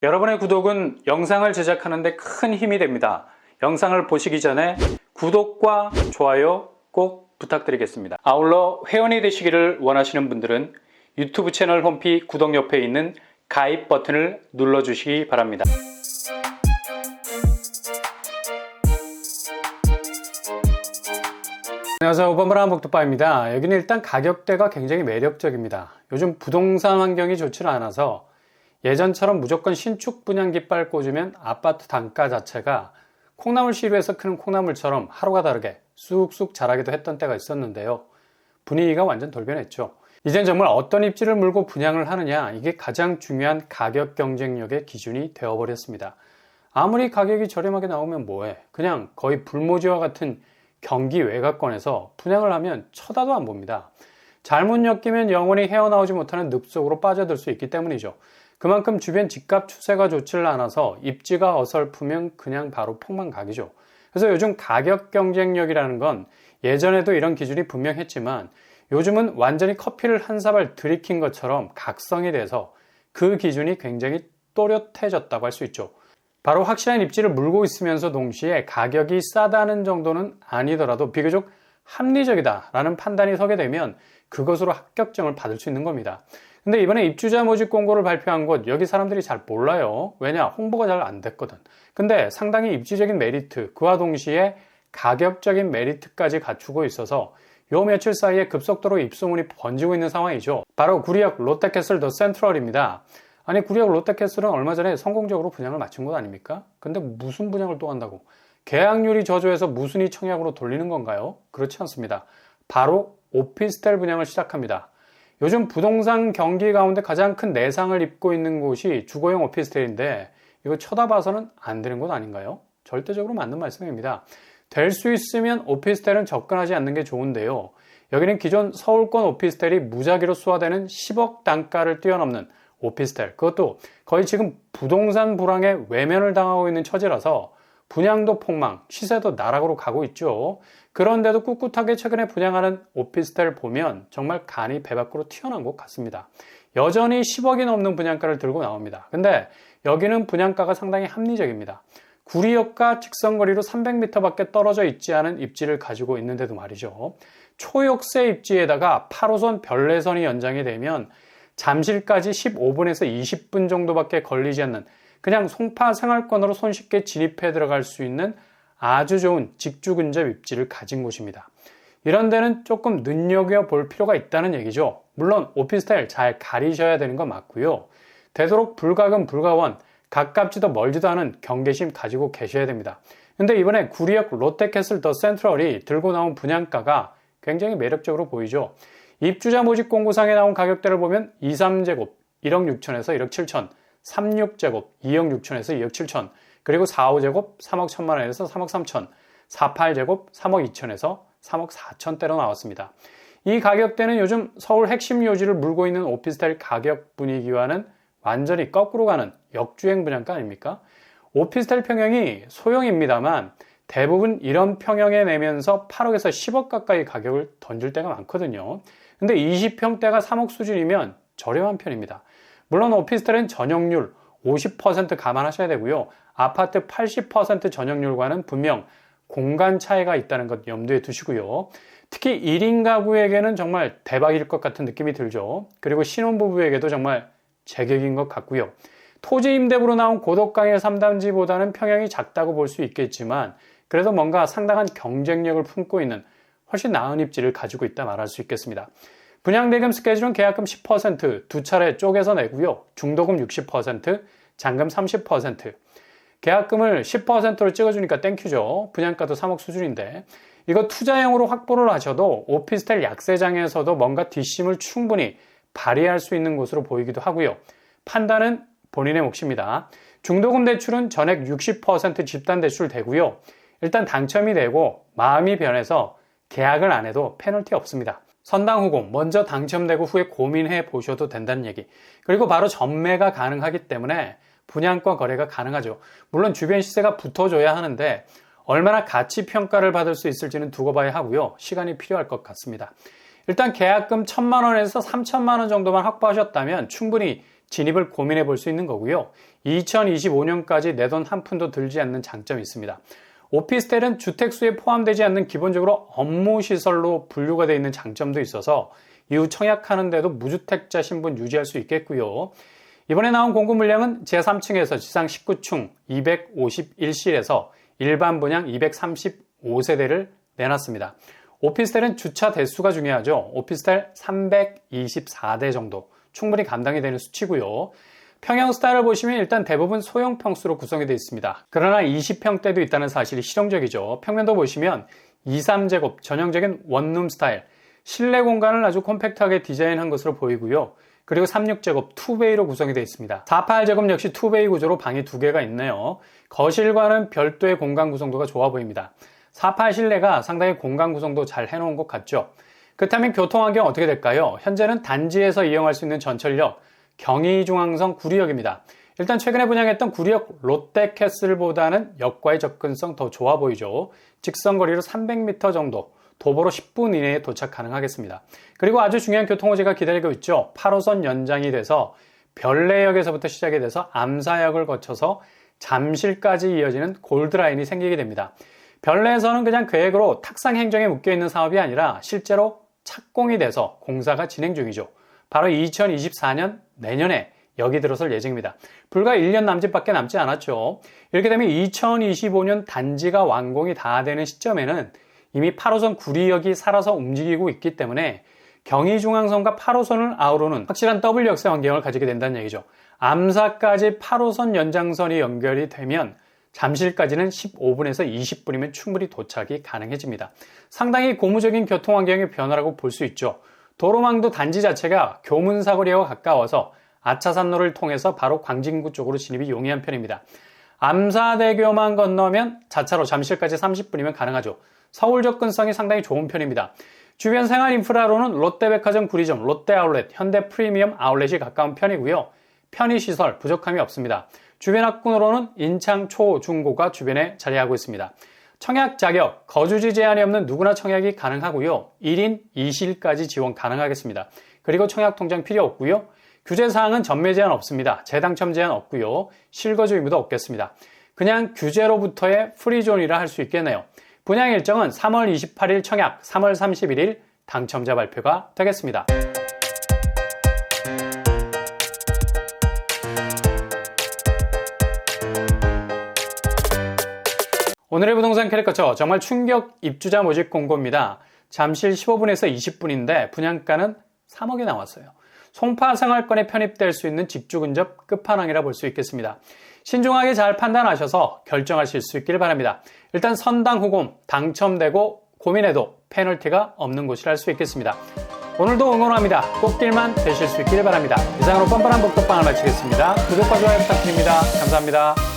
여러분의 구독은 영상을 제작하는 데 큰 힘이 됩니다. 영상을 보시기 전에 구독과 좋아요 꼭 부탁드리겠습니다. 아울러 회원이 되시기를 원하시는 분들은 유튜브 채널 홈피 구독 옆에 있는 가입 버튼을 눌러주시기 바랍니다. 안녕하세요. 오버브라운 복두바입니다. 여기는 일단 가격대가 굉장히 매력적입니다. 요즘 부동산 환경이 좋지 않아서 예전처럼 무조건 신축 분양기 빨 꽂으면 아파트 단가 자체가 콩나물 시루에서 크는 콩나물처럼 하루가 다르게 쑥쑥 자라기도 했던 때가 있었는데요. 분위기가 완전 돌변했죠. 이젠 정말 어떤 입지를 물고 분양을 하느냐, 이게 가장 중요한 가격 경쟁력의 기준이 되어버렸습니다. 아무리 가격이 저렴하게 나오면 뭐해? 그냥 거의 불모지와 같은 경기 외곽권에서 분양을 하면 쳐다도 안 봅니다. 잘못 엮이면 영원히 헤어나오지 못하는 늪속으로 빠져들 수 있기 때문이죠. 그만큼 주변 집값 추세가 좋지를 않아서 입지가 어설프면 그냥 바로 폭망각이죠. 그래서 요즘 가격 경쟁력이라는 건 예전에도 이런 기준이 분명했지만 요즘은 완전히 커피를 한 사발 들이킨 것처럼 각성이 돼서 그 기준이 굉장히 또렷해졌다고 할 수 있죠. 바로 확실한 입지를 물고 있으면서 동시에 가격이 싸다는 정도는 아니더라도 비교적 합리적이다라는 판단이 서게 되면 그것으로 합격점을 받을 수 있는 겁니다. 근데 이번에 입주자 모집 공고를 발표한 곳, 여기 사람들이 잘 몰라요. 왜냐? 홍보가 잘 안 됐거든. 근데 상당히 입지적인 메리트, 그와 동시에 가격적인 메리트까지 갖추고 있어서 요 며칠 사이에 급속도로 입소문이 번지고 있는 상황이죠. 바로 구리역 롯데캐슬 더 센트럴입니다. 아니, 구리역 롯데캐슬은 얼마 전에 성공적으로 분양을 마친 곳 아닙니까? 근데 무슨 분양을 또 한다고? 계약률이 저조해서 무순위 청약으로 돌리는 건가요? 그렇지 않습니다. 바로 오피스텔 분양을 시작합니다. 요즘 부동산 경기 가운데 가장 큰 내상을 입고 있는 곳이 주거용 오피스텔인데 이거 쳐다봐서는 안 되는 곳 아닌가요? 절대적으로 맞는 말씀입니다. 될 수 있으면 오피스텔은 접근하지 않는 게 좋은데요. 여기는 기존 서울권 오피스텔이 무작위로 쏘아대는 10억 단가를 뛰어넘는 오피스텔, 그것도 거의 지금 부동산 불황에 외면을 당하고 있는 처지라서 분양도 폭망, 시세도 나락으로 가고 있죠. 그런데도 꿋꿋하게 최근에 분양하는 오피스텔 보면 정말 간이 배 밖으로 튀어나온 것 같습니다. 여전히 10억이 넘는 분양가를 들고 나옵니다. 근데 여기는 분양가가 상당히 합리적입니다. 구리역과 직선거리로 300m 밖에 떨어져 있지 않은 입지를 가지고 있는데도 말이죠. 초역세 입지에다가 8호선 별내선이 연장이 되면 잠실까지 15분에서 20분 정도밖에 걸리지 않는 그냥 송파 생활권으로 손쉽게 진입해 들어갈 수 있는 아주 좋은 직주 근접 입지를 가진 곳입니다. 이런 데는 조금 눈여겨볼 필요가 있다는 얘기죠. 물론 오피스텔 잘 가리셔야 되는 건 맞고요. 되도록 불가금 불가원, 가깝지도 멀지도 않은 경계심 가지고 계셔야 됩니다. 근데 이번에 구리역 롯데캐슬 더 센트럴이 들고 나온 분양가가 굉장히 매력적으로 보이죠. 입주자 모집 공고상에 나온 가격대를 보면 2, 3제곱 1억 6천에서 1억 7천, 3, 6제곱 2억 6천에서 2억 7천, 그리고 4, 5제곱 3억 1천만 원에서 3억 3천, 4, 8제곱 3억 2천에서 3억 4천대로 나왔습니다. 이 가격대는 요즘 서울 핵심 요지를 물고 있는 오피스텔 가격 분위기와는 완전히 거꾸로 가는 역주행 분양가 아닙니까? 오피스텔 평형이 소형입니다만 대부분 이런 평형에 내면서 8억에서 10억 가까이 가격을 던질 때가 많거든요. 근데 20평대가 3억 수준이면 저렴한 편입니다. 물론 오피스텔은 전용률 50% 감안하셔야 되고요. 아파트 80% 전용률과는 분명 공간 차이가 있다는 것 염두에 두시고요. 특히 1인 가구에게는 정말 대박일 것 같은 느낌이 들죠. 그리고 신혼부부에게도 정말 제격인 것 같고요. 토지 임대부로 나온 고덕강의 3단지보다는 평형이 작다고 볼 수 있겠지만 그래도 뭔가 상당한 경쟁력을 품고 있는 훨씬 나은 입지를 가지고 있다 말할 수 있겠습니다. 분양대금 스케줄은 계약금 10% 두 차례 쪼개서 내고요. 중도금 60%, 잔금 30%. 계약금을 10%로 찍어주니까 땡큐죠. 분양가도 3억 수준인데 이거 투자형으로 확보를 하셔도 오피스텔 약세장에서도 뭔가 뒷심을 충분히 발휘할 수 있는 곳으로 보이기도 하고요. 판단은 본인의 몫입니다. 중도금 대출은 전액 60% 집단대출 되고요. 일단 당첨이 되고 마음이 변해서 계약을 안 해도 페널티 없습니다. 선당후공, 먼저 당첨되고 후에 고민해 보셔도 된다는 얘기. 그리고 바로 전매가 가능하기 때문에 분양권 거래가 가능하죠. 물론 주변 시세가 붙어줘야 하는데 얼마나 가치 평가를 받을 수 있을지는 두고 봐야 하고요. 시간이 필요할 것 같습니다. 일단 계약금 1,000만 원에서 3,000만 원 정도만 확보하셨다면 충분히 진입을 고민해 볼 수 있는 거고요. 2025년까지 내 돈 한 푼도 들지 않는 장점이 있습니다. 오피스텔은 주택수에 포함되지 않는 기본적으로 업무시설로 분류가 되어 있는 장점도 있어서 이후 청약하는데도 무주택자 신분 유지할 수 있겠고요. 이번에 나온 공급 물량은 제3층에서 지상 19층 251실에서 일반 분양 235세대를 내놨습니다. 오피스텔은 주차 대수가 중요하죠. 오피스텔 324대 정도 충분히 감당이 되는 수치고요. 평형 스타일을 보시면 일단 대부분 소형 평수로 구성이 되어 있습니다. 그러나 20평대도 있다는 사실이 실용적이죠. 평면도 보시면 2, 3제곱 전형적인 원룸 스타일, 실내 공간을 아주 콤팩트하게 디자인한 것으로 보이고요. 그리고 36제곱 2베이로 구성이 되어 있습니다. 48제곱 역시 2베이 구조로 방이 2개가 있네요. 거실과는 별도의 공간 구성도가 좋아 보입니다. 48 실내가 상당히 공간 구성도 잘 해놓은 것 같죠. 그렇다면 교통환경 어떻게 될까요? 현재는 단지에서 이용할 수 있는 전철역 경의중앙선 구리역입니다. 일단 최근에 분양했던 구리역 롯데캐슬보다는 역과의 접근성 더 좋아 보이죠. 직선거리로 300m 정도, 도보로 10분 이내에 도착 가능하겠습니다. 그리고 아주 중요한 교통호재가 기다리고 있죠. 8호선 연장이 돼서 별내역에서부터 시작이 돼서 암사역을 거쳐서 잠실까지 이어지는 골드라인이 생기게 됩니다. 별내에서는 그냥 계획으로 탁상 행정에 묶여있는 사업이 아니라 실제로 착공이 돼서 공사가 진행 중이죠. 바로 2024년 내년에 여기 들어설 예정입니다. 불과 1년 남짓밖에 남지 않았죠. 이렇게 되면 2025년 단지가 완공이 다 되는 시점에는 이미 8호선 구리역이 살아서 움직이고 있기 때문에 경의중앙선과 8호선을 아우르는 확실한 더블 역세 환경을 가지게 된다는 얘기죠. 암사까지 8호선 연장선이 연결이 되면 잠실까지는 15분에서 20분이면 충분히 도착이 가능해집니다. 상당히 고무적인 교통 환경의 변화라고 볼 수 있죠. 도로망도 단지 자체가 교문사거리와 가까워서 아차산로를 통해서 바로 광진구 쪽으로 진입이 용이한 편입니다. 암사대교만 건너면 자차로 잠실까지 30분이면 가능하죠. 서울 접근성이 상당히 좋은 편입니다. 주변 생활 인프라로는 롯데백화점 구리점, 롯데아울렛, 현대프리미엄 아울렛이 가까운 편이고요. 편의시설 부족함이 없습니다. 주변 학군으로는 인창 초, 중고가 주변에 자리하고 있습니다. 청약 자격, 거주지 제한이 없는 누구나 청약이 가능하고요. 1인 2실까지 지원 가능하겠습니다. 그리고 청약 통장 필요 없고요. 규제사항은 전매 제한 없습니다. 재당첨 제한 없고요. 실거주 의무도 없겠습니다. 그냥 규제로부터의 프리존이라 할 수 있겠네요. 분양 일정은 3월 28일 청약, 3월 31일 당첨자 발표가 되겠습니다. 오늘의 부동산 캐릭터처 정말 충격 입주자 모집 공고입니다. 잠실 15분에서 20분인데 분양가는 3억이 나왔어요. 송파 생활권에 편입될 수 있는 직주 근접 끝판왕이라 볼 수 있겠습니다. 신중하게 잘 판단하셔서 결정하실 수 있길 바랍니다. 일단 선당 후공 당첨되고 고민해도 페널티가 없는 곳이라 할 수 있겠습니다. 오늘도 응원합니다. 꽃길만 되실 수 있길 바랍니다. 이상으로 뻔뻔한 복덕방을 마치겠습니다. 구독과 좋아요 부탁드립니다. 감사합니다.